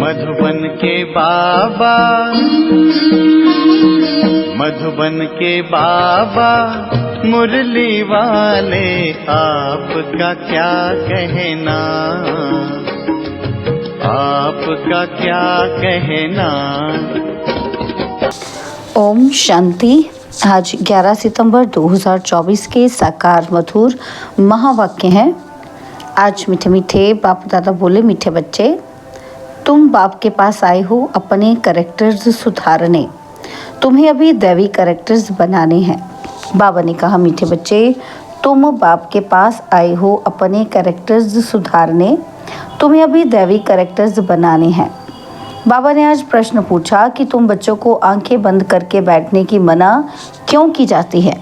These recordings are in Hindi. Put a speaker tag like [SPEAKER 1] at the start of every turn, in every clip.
[SPEAKER 1] मधुबन के बाबा, मधुबन के बाबा मुरली वाले, आपका क्या कहना, आपका क्या कहना।
[SPEAKER 2] ओम शांति। आज 11 सितंबर 2024 के साकार मधुर महावाक्य हैं। आज मीठे मीठे बाप दादा बोले, मीठे बच्चे, तुम बाप के पास आए हो अपने कैरेक्टर्स सुधारने, तुम्हें अभी दैवी कैरेक्टर्स बनाने हैं। बाबा ने कहा, मीठे बच्चे, तुम बाप के पास आए हो अपने कैरेक्टर्स सुधारने, तुम्हें अभी दैवी कैरेक्टर्स बनाने हैं। बाबा ने आज प्रश्न पूछा कि तुम बच्चों को आंखें बंद करके बैठने की मना क्यों की जाती है।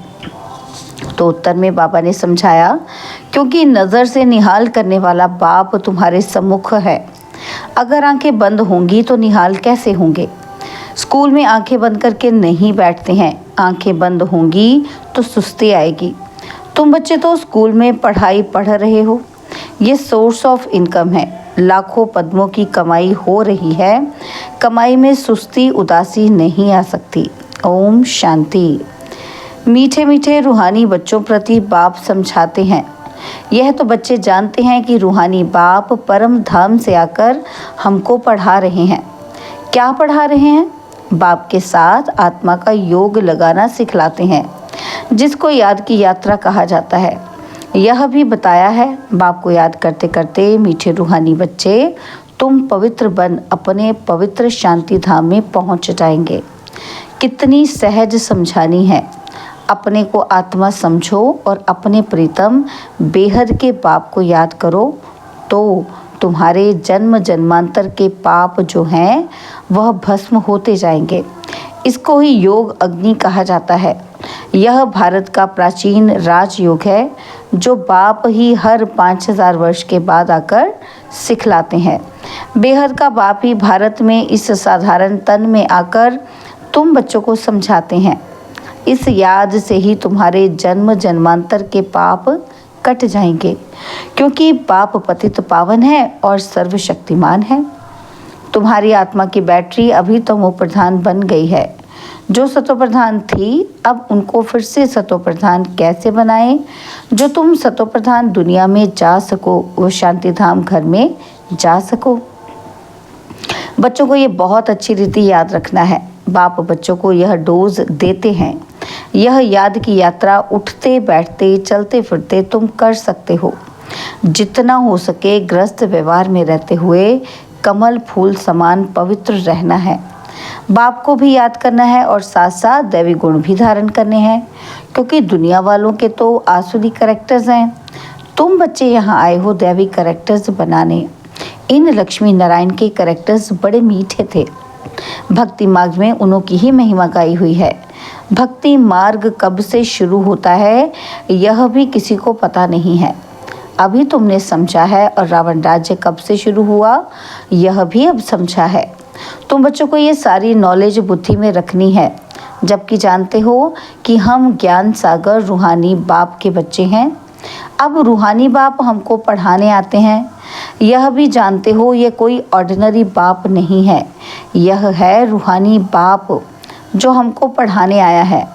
[SPEAKER 2] तो उत्तर में बाबा ने समझाया, क्योंकि नज़र से निहाल करने वाला बाप तुम्हारे सम्मुख है। अगर आंखें बंद होंगी तो निहाल कैसे होंगे। स्कूल में आंखें बंद करके नहीं बैठते हैं, आंखें बंद होंगी तो सुस्ती आएगी। तुम बच्चे तो स्कूल में पढ़ाई पढ़ रहे हो, ये सोर्स ऑफ इनकम है, लाखों पद्मों की कमाई हो रही है, कमाई में सुस्ती उदासी नहीं आ सकती। ओम शांति। मीठे मीठे रूहानी बच्चों प्रति बाप समझाते हैं। यह तो बच्चे जानते हैं कि रूहानी बाप परम धाम से आकर हमको पढ़ा रहे हैं। क्या पढ़ा रहे हैं? बाप के साथ आत्मा का योग लगाना सिखलाते हैं, जिसको याद की यात्रा कहा जाता है। यह भी बताया है, बाप को याद करते करते मीठे रूहानी बच्चे, तुम पवित्र बन अपने पवित्र शांति धाम में पहुंच जाएंगे। कितनी सहज समझानी है। अपने को आत्मा समझो और अपने प्रीतम बेहद के बाप को याद करो, तो तुम्हारे जन्म जन्मांतर के पाप जो हैं वह भस्म होते जाएंगे। इसको ही योग अग्नि कहा जाता है। यह भारत का प्राचीन राजयोग है, जो बाप ही हर 5000 वर्ष के बाद आकर सिखलाते हैं। बेहद का बाप ही भारत में इस साधारण तन में आकर तुम बच्चों को समझाते हैं। इस याद से ही तुम्हारे जन्म जन्मांतर के पाप कट जाएंगे, क्योंकि बाप पतित पावन है और सर्वशक्तिमान है। तुम्हारी आत्मा की बैटरी अभी तमो प्रधान बन गई है। जो सतो प्रधान थी, अब उनको फिर से सतो प्रधान कैसे बनाएं, जो तुम सतो प्रधान दुनिया में जा सको, वो शांति धाम घर में जा सको। बच्चों को ये बहुत अच्छी रीति याद रखना है। बाप बच्चों को यह डोज देते हैं। यह याद की यात्रा उठते बैठते चलते फिरते तुम कर सकते हो। जितना हो सके ग्रस्त व्यवहार में रहते हुए कमल फूल समान पवित्र रहना है। बाप को भी याद करना है और साथ साथ दैवी गुण भी धारण करने हैं, क्योंकि दुनिया वालों के तो आसुरी कैरेक्टर्स हैं। तुम बच्चे यहाँ आए हो दैवी कैरेक्टर्स बनाने। इन लक्ष्मी नारायण के कैरेक्टर्स बड़े मीठे थे। भक्ति मार्ग में उन्हों की ही महिमा गाई हुई है। भक्ति मार्ग कब से शुरू होता है यह भी किसी को पता नहीं है। अभी तुमने समझा है। और रावण राज्य कब से शुरू हुआ यह भी अब समझा है। तुम बच्चों को ये सारी नॉलेज बुद्धि में रखनी है, जबकि जानते हो कि हम ज्ञान सागर रूहानी बाप के बच्चे हैं। अब रूहानी बाप हमको पढ़ाने आते हैं। यह भी जानते हो ये कोई ऑर्डिनरी बाप नहीं है, यह है रूहानी बाप जो हमको पढ़ाने आया है।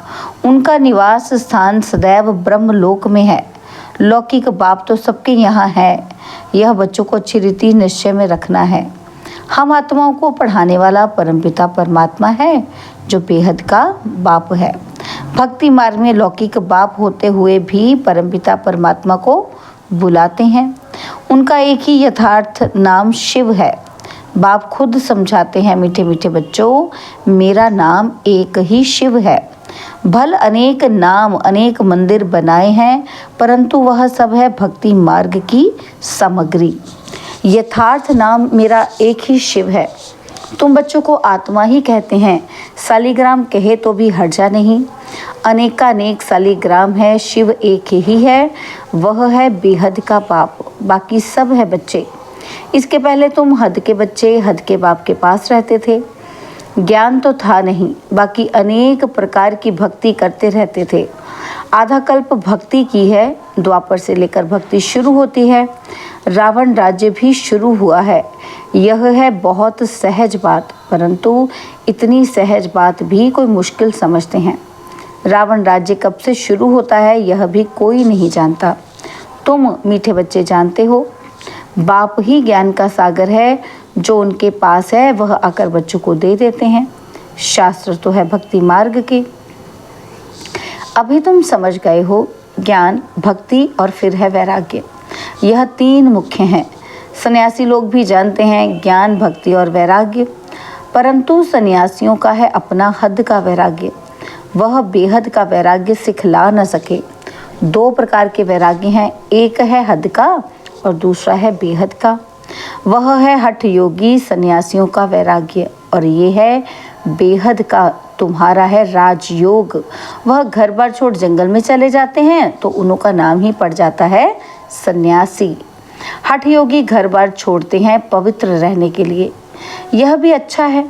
[SPEAKER 2] उनका निवास स्थान सदैव ब्रह्मलोक में है। लौकिक बाप तो सबके यहाँ है। यह बच्चों को अच्छी रीति निश्चय में रखना है। हम आत्माओं को पढ़ाने वाला परमपिता परमात्मा है, जो बेहद का बाप है। भक्ति मार्ग में लौकिक बाप होते हुए भी परमपिता परमात्मा को बुलाते हैं। उनका एक ही यथार्थ नाम शिव है। बाप खुद समझाते हैं, मीठे मीठे बच्चों, मेरा नाम एक ही शिव है। भल अनेक नाम अनेक मंदिर बनाए हैं, परंतु वह सब है भक्ति मार्ग की सामग्री। यथार्थ नाम मेरा एक ही शिव है। तुम बच्चों को आत्मा ही कहते हैं। शालिग्राम कहे तो भी हर्जा नहीं। अनेकानेक शालिग्राम है, शिव एक ही है, वह है बेहद का बाप, बाकी सब है बच्चे। इसके पहले तुम हद के बच्चे हद के बाप के पास रहते थे। ज्ञान तो था नहीं, बाकी अनेक प्रकार की भक्ति करते रहते थे। आधा कल्प भक्ति की है, द्वापर से लेकर भक्ति शुरू होती है। रावण राज्य भी शुरू हुआ है। यह है बहुत सहज बात, परंतु इतनी सहज बात भी कोई मुश्किल समझते हैं। रावण राज्य कब से शुरू होता है यह भी कोई नहीं जानता। तुम मीठे बच्चे जानते हो, बाप ही ज्ञान का सागर है। जो उनके पास है वह आकर बच्चों को दे देते हैं। शास्त्र तो है भक्ति मार्ग के। अभी तुम समझ गए हो, ज्ञान, भक्ति और फिर है वैराग्य। यह तीन मुख्य हैं। सन्यासी लोग भी जानते हैं ज्ञान, भक्ति और वैराग्य, परंतु सन्यासियों का है अपना हद का वैराग्य। वह बेहद का वैराग्य सिखला न सके। दो प्रकार के वैराग्य हैं, एक है हद का और दूसरा है बेहद का। वह है हठ योगी सन्यासियों का वैराग्य और ये है बेहद का, तुम्हारा है राजयोग। वह घर बार छोड़ जंगल में चले जाते हैं तो उन्हों का नाम ही पड़ जाता है सन्यासी। हठ योगी घर बार छोड़ते हैं पवित्र रहने के लिए। यह भी अच्छा है।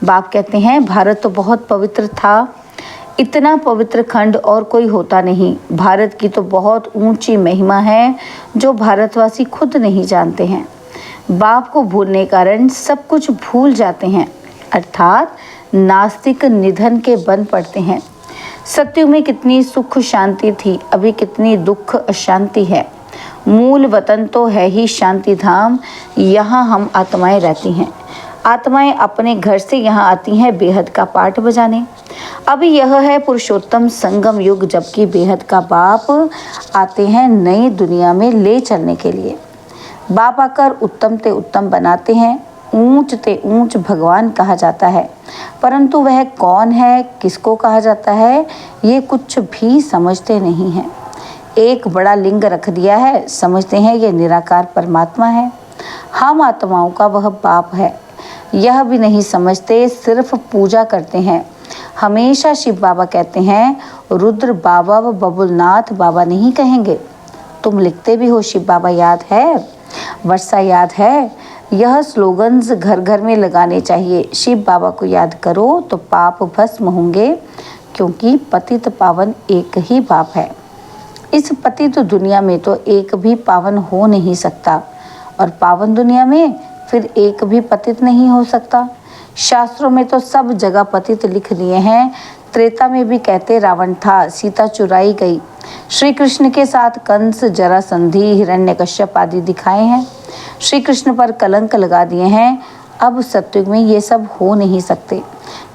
[SPEAKER 2] बाप कहते हैं भारत तो बहुत पवित्र था, इतना पवित्र खंड और कोई होता नहीं। भारत की तो बहुत ऊंची महिमा है जो भारतवासी खुद नहीं जानते हैं। बाप को भूलने के कारण सब कुछ भूल जाते हैं, अर्थात नास्तिक निधन के बन पड़ते हैं। सत्युग में कितनी सुख शांति थी, अभी कितनी दुख अशांति है। मूल वतन तो है ही शांति धाम, यहाँ हम आत्माएं रहती हैं। आत्माएं अपने घर से यहाँ आती हैं बेहद का पाठ बजाने। अभी यह है पुरुषोत्तम संगम युग, जबकि बेहद का बाप आते हैं नई दुनिया में ले चलने के लिए। बाप आकर उत्तम ते उत्तम बनाते हैं, ऊंच ते ऊंच भगवान कहा जाता है, परंतु वह कौन है, किसको कहा जाता है, ये कुछ भी समझते नहीं हैं। एक बड़ा लिंग रख दिया है, समझते हैं ये निराकार परमात्मा है। हम आत्माओं का वह बाप है, यह भी नहीं समझते, सिर्फ पूजा करते हैं। हमेशा शिव बाबा कहते हैं, रुद्र बाबा व बबुलनाथ बाबा नहीं कहेंगे। तुम लिखते भी हो शिव बाबा याद है, वर्षा याद है। यह स्लोगन्स घर घर में लगाने चाहिए। शिव बाबा को याद करो तो पाप भस्म होंगे, क्योंकि पतित पावन एक ही बाप है। इस पतित दुनिया में तो एक भी पावन हो नहीं सकता, और पावन दुनिया में फिर एक भी पतित नहीं हो सकता। शास्त्रों में तो सब जगह पतित लिख दिए हैं। त्रेता में भी कहते रावण था, सीता चुराई गई। श्री कृष्ण के साथ कंस, जरासंधि, हिरण्यकश्यप आदि दिखाए हैं। श्री कृष्ण पर कलंक लगा दिए हैं। अब सत्युग में ये सब हो नहीं सकते।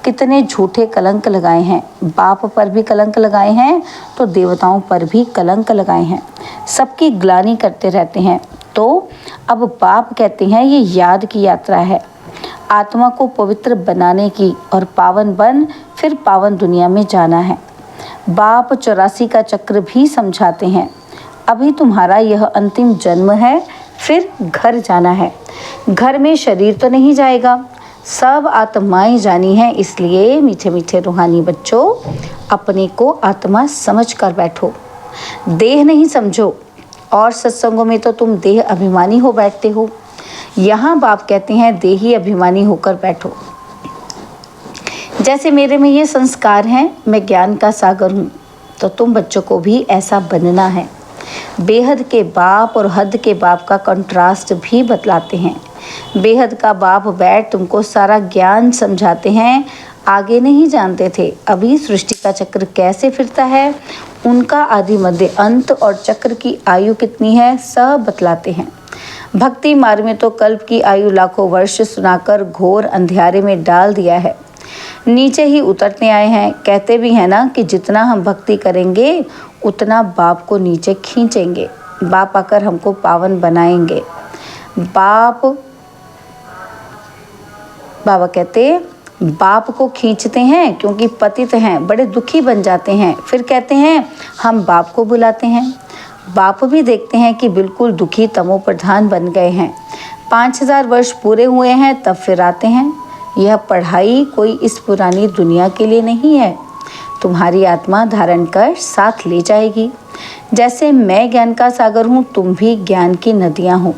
[SPEAKER 2] कितने झूठे कलंक लगाए हैं, बाप पर भी कलंक लगाए हैं तो देवताओं पर भी कलंक लगाए हैं। सबकी ग्लानि करते रहते हैं। तो अब बाप कहते हैं ये याद की यात्रा है, आत्मा को पवित्र बनाने की, और पावन बन फिर पावन दुनिया में जाना है। बाप 84 का चक्र भी समझाते हैं। अभी तुम्हारा यह अंतिम जन्म है, फिर घर जाना है। घर में शरीर तो नहीं जाएगा, सब आत्माएं जानी हैं। इसलिए मीठे मीठे रूहानी बच्चों, अपने को आत्मा समझ कर बैठो, देह नहीं समझो। और सत्संगों में तो तुम देह अभिमानी हो बैठते हो, यहाँ बाप कहते हैं देही अभिमानी होकर बैठो। जैसे मेरे में ये संस्कार हैं, मैं ज्ञान का सागर हूँ, तो तुम बच्चों को भी ऐसा बनना है। बेहद के बाप और हद के बाप का कंट्रास्ट भी बतलाते हैं। बेहद का बाप बैठ तुमको सारा ज्ञान समझाते हैं। आगे नहीं जानते थे, अभी सृष्टि का चक्र कैसे फिरता है, उनका आदि मध्य अंत और चक्र की आयु कितनी है, सब बतलाते हैं। भक्ति मार्ग में तो कल्प की आयु लाखों वर्ष सुनाकर घोर अंधियारे में डाल दिया है। नीचे ही उतरते आए हैं। कहते भी हैं ना कि जितना हम भक्ति करेंगे उतना बाप को नीचे खींचेंगे, बाप आकर हमको पावन बनाएंगे। बाबा कहते बाप को खींचते हैं क्योंकि पतित हैं, बड़े दुखी बन जाते हैं। फिर कहते हैं हम बाप को बुलाते हैं। बाप भी देखते हैं कि बिल्कुल दुखी तमो प्रधान बन गए हैं। 5000 वर्ष पूरे हुए हैं, तब फिर आते हैं। यह पढ़ाई कोई इस पुरानी दुनिया के लिए नहीं है, तुम्हारी आत्मा धारण कर साथ ले जाएगी। जैसे मैं ज्ञान का सागर हूँ, तुम भी ज्ञान की नदियाँ हो।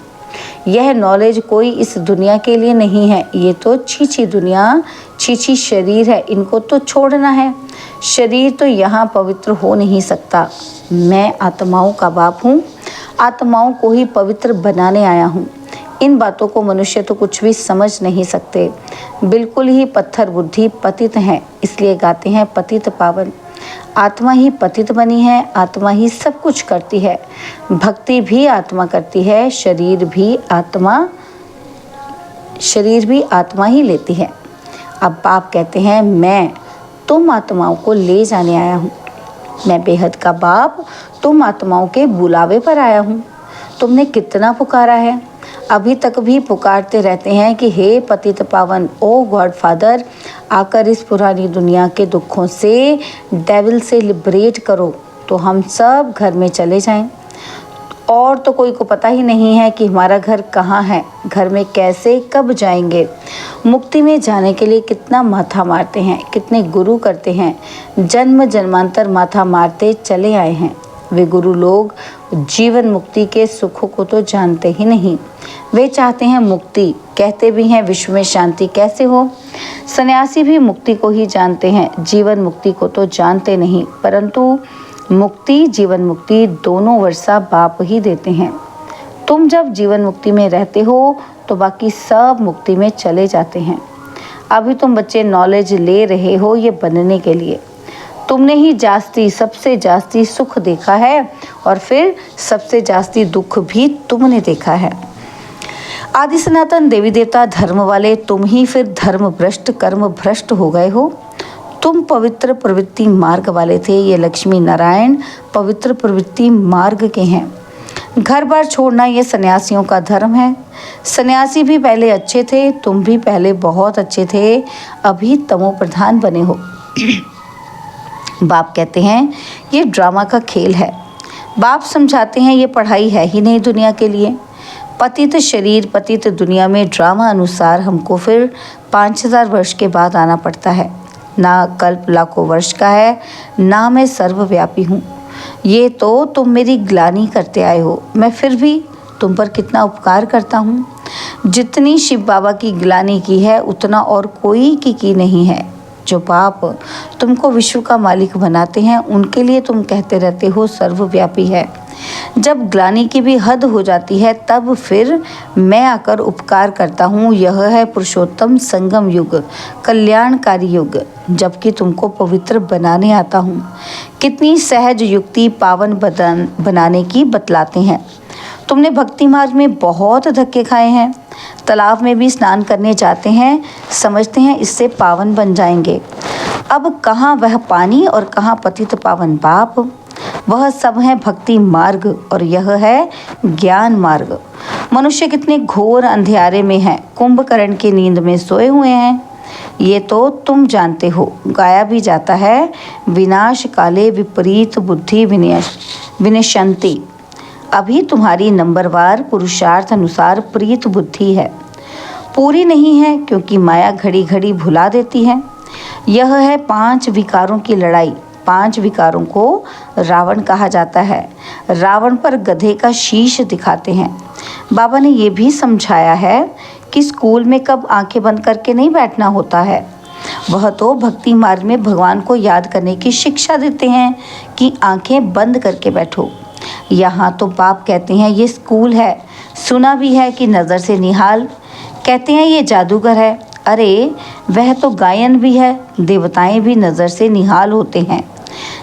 [SPEAKER 2] यह नॉलेज कोई इस दुनिया के लिए नहीं है, ये तो छीछी दुनिया, छीछी शरीर है, इनको तो छोड़ना है। शरीर तो यहाँ पवित्र हो नहीं सकता। मैं आत्माओं का बाप हूँ, आत्माओं को ही पवित्र बनाने आया हूँ। इन बातों को मनुष्य तो कुछ भी समझ नहीं सकते, बिल्कुल ही पत्थर बुद्धि पतित हैं, इसलिए गाते हैं पतित पावन। आत्मा ही पतित बनी है, आत्मा ही सब कुछ करती है। भक्ति भी आत्मा करती है, शरीर भी आत्मा ही लेती है। अब बाप कहते हैं मैं तुम आत्माओं को ले जाने आया हूँ। मैं बेहद का बाप तुम आत्माओं के बुलावे पर आया हूँ। तुमने कितना पुकारा है, अभी तक भी पुकारते रहते हैं कि हे पतित पावन, ओ गॉड फादर, आकर इस पुरानी दुनिया के दुखों से, डेविल से लिबरेट करो, तो हम सब घर में चले जाएं। और तो कोई को पता ही नहीं है कि हमारा घर कहाँ है, घर में कैसे कब जाएंगे। मुक्ति में जाने के लिए कितना माथा मारते हैं, कितने गुरु करते हैं, जन्म जन्मांतर माथा मारते चले आए हैं। वे गुरु लोग जीवन मुक्ति के सुखों को तो जानते ही नहीं। वे चाहते हैं मुक्ति, कहते भी हैं विश्व में शांति कैसे हो। सन्यासी भी मुक्ति को ही जानते हैं, जीवन मुक्ति को तो जानते नहीं, परंतु मुक्ति जीवन मुक्ति दोनों वर्षा बाप ही देते हैं। तुम जब जीवन मुक्ति में रहते हो तो बाकी सब मुक्ति में चले जाते हैं। अभी तुम बच्चे नॉलेज ले रहे हो ये बनने के लिए। तुमने ही सबसे जास्ती सुख देखा है और फिर सबसे जास्ती दुख भी तुमने देखा है। आदि सनातन देवी देवता धर्म वाले तुम ही फिर धर्म भ्रष्ट कर्म भ्रष्ट हो गए हो। तुम पवित्र प्रवृत्ति मार्ग वाले थे, ये लक्ष्मी नारायण पवित्र प्रवृत्ति मार्ग के हैं। घर बार छोड़ना ये सन्यासियों का धर्म है। सन्यासी भी पहले अच्छे थे, तुम भी पहले बहुत अच्छे थे, अभी तमो प्रधान बने हो। बाप कहते हैं ये ड्रामा का खेल है। बाप समझाते हैं ये पढ़ाई है ही नहीं दुनिया के लिए। पतित शरीर पतित दुनिया में ड्रामा अनुसार हमको फिर 5000 वर्ष के बाद आना पड़ता है। ना कल्प लाखों वर्ष का है, ना मैं सर्वव्यापी हूँ। ये तो तुम मेरी ग्लानि करते आए हो, मैं फिर भी तुम पर कितना उपकार करता हूँ। जितनी शिव बाबा की ग्लानि की है उतना और कोई की नहीं है। जो बाप तुमको विश्व का मालिक बनाते हैं उनके लिए तुम कहते रहते हो सर्वव्यापी है। जब ग्लानि की भी हद हो जाती है तब फिर मैं आकर उपकार करता हूँ। यह है पुरुषोत्तम संगम युग, कल्याणकारी युग, जबकि तुमको पवित्र बनाने आता हूँ। कितनी सहज युक्ति पावन बनाने की बतलाते हैं। तुमने भक्ति मार्ग में बहुत धक्के खाए हैं। तालाब में भी स्नान करने जाते हैं, समझते हैं इससे पावन बन जाएंगे। अब कहाँ वह पानी और कहाँ पतित पावन बाप। वह सब है भक्ति मार्ग और यह है ज्ञान मार्ग। मनुष्य कितने घोर अंधेरे में है, कुंभकर्ण की नींद में सोए हुए हैं। ये तो तुम जानते हो। गाया भी जाता है विनाश काले विपरीत बुद्धि विनश्यन्ति। अभी तुम्हारी नंबरवार पुरुषार्थ अनुसार प्रीत बुद्धि है, पूरी नहीं है क्योंकि माया घड़ी घड़ी भुला देती है। यह है 5 विकारों की लड़ाई। 5 विकारों को रावण कहा जाता है। रावण पर गधे का शीश दिखाते हैं। बाबा ने ये भी समझाया है कि स्कूल में कब आंखें बंद करके नहीं बैठना होता है। वह तो भक्ति मार्ग में भगवान को याद करने की शिक्षा देते हैं कि आंखें बंद करके बैठो। यहाँ तो बाप कहते हैं ये स्कूल है। सुना भी है कि नज़र से निहाल, कहते हैं ये जादूगर है। अरे वह तो गायन भी है। देवताएं भी नज़र से निहाल होते हैं।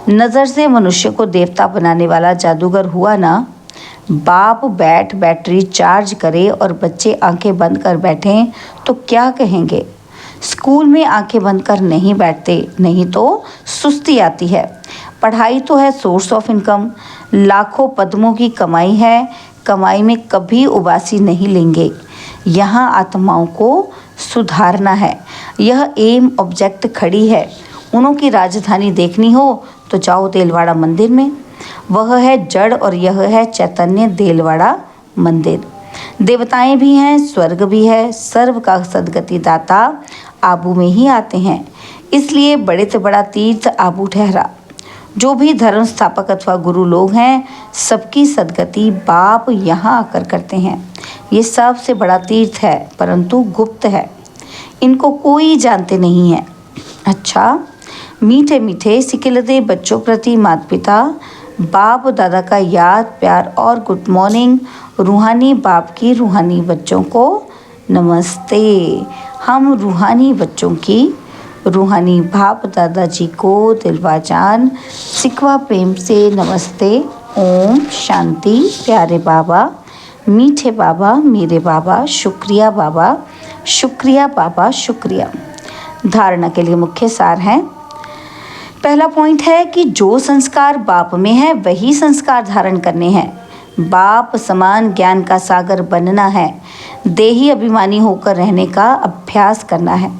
[SPEAKER 2] नज़र से मनुष्य को देवता बनाने वाला जादूगर हुआ ना। बाप बैटरी चार्ज करे और बच्चे आंखें बंद कर बैठें तो क्या कहेंगे। स्कूल में आंखें बंद कर नहीं बैठते, नहीं तो सुस्ती आती है। पढ़ाई तो है सोर्स ऑफ इनकम, लाखों पद्मों की कमाई है। कमाई में कभी उबासी नहीं लेंगे। यहाँ आत्माओं को सुधारना है। यह एम ऑब्जेक्ट खड़ी है। उन्हों की राजधानी देखनी हो तो जाओ देलवाड़ा मंदिर में। वह है जड़ और यह है चैतन्य देलवाड़ा मंदिर। देवताएं भी हैं, स्वर्ग भी है। सर्व का सदगति दाता आबू में ही आते हैं, इसलिए बड़े से बड़ा तीर्थ आबू ठहरा। जो भी धर्म स्थापक अथवा गुरु लोग हैं सबकी सदगति बाप यहाँ आकर करते हैं। ये सबसे बड़ा तीर्थ है परंतु गुप्त है, इनको कोई जानते नहीं है। अच्छा, मीठे मीठे सिकिलते बच्चों प्रति माता पिता, बाप दादा का याद प्यार और गुड मॉर्निंग। रूहानी बाप की रूहानी बच्चों को नमस्ते। हम रूहानी बच्चों की रूहानी बाप दादाजी को दिलवा जान सिकवा प्रेम से नमस्ते। ओम शांति। प्यारे बाबा, मीठे बाबा, मेरे बाबा, शुक्रिया बाबा, शुक्रिया बाबा, शुक्रिया। धारणा के लिए मुख्य सार हैं। पहला पॉइंट है कि जो संस्कार बाप में है वही संस्कार धारण करने हैं। बाप समान ज्ञान का सागर बनना है। देही अभिमानी होकर रहने का अभ्यास करना है।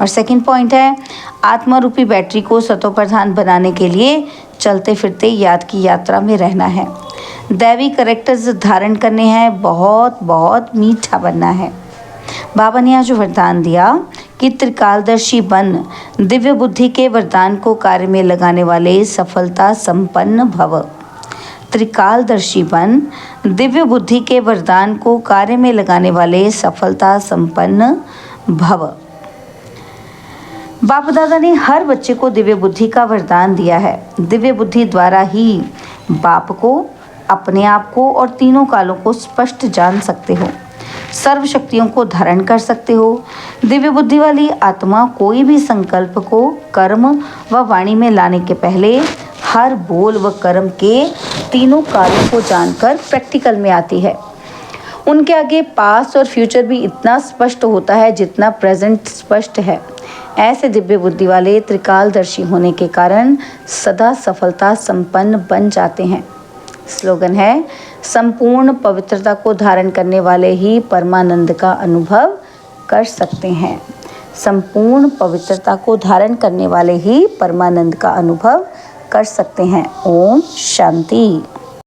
[SPEAKER 2] और सेकंड पॉइंट है, आत्मा रूपी बैटरी को सतो प्रधान बनाने के लिए चलते फिरते याद की यात्रा में रहना है। दैवी करेक्टर्स धारण करने हैं। बहुत बहुत मीठा बनना है। बाबा ने आज वरदान दिया कि त्रिकालदर्शी बन दिव्य बुद्धि के वरदान को कार्य में लगाने वाले सफलता संपन्न भव। त्रिकालदर्शी बन दिव्य बुद्धि के वरदान को कार्य में लगाने वाले सफलता संपन्न भव। बाप दादा ने हर बच्चे को दिव्य बुद्धि का वरदान दिया है। दिव्य बुद्धि द्वारा ही बाप को, अपने आप को और तीनों कालों को स्पष्ट जान सकते हो। सर्व शक्तियों को धारण कर सकते हो। दिव्य बुद्धि वाली आत्मा कोई भी संकल्प को कर्म व वाणी में लाने के पहले हर बोल व कर्म के तीनों कालों को जानकर प्रैक्टिकल में आती है। उनके आगे पास्ट और फ्यूचर भी इतना स्पष्ट होता है जितना प्रेजेंट स्पष्ट है। ऐसे दिव्य बुद्धि वाले त्रिकालदर्शी होने के कारण सदा सफलता संपन्न बन जाते हैं। स्लोगन है, संपूर्ण पवित्रता को धारण करने वाले ही परमानंद का अनुभव कर सकते हैं। संपूर्ण पवित्रता को धारण करने वाले ही परमानंद का अनुभव कर सकते हैं। ओम शांति।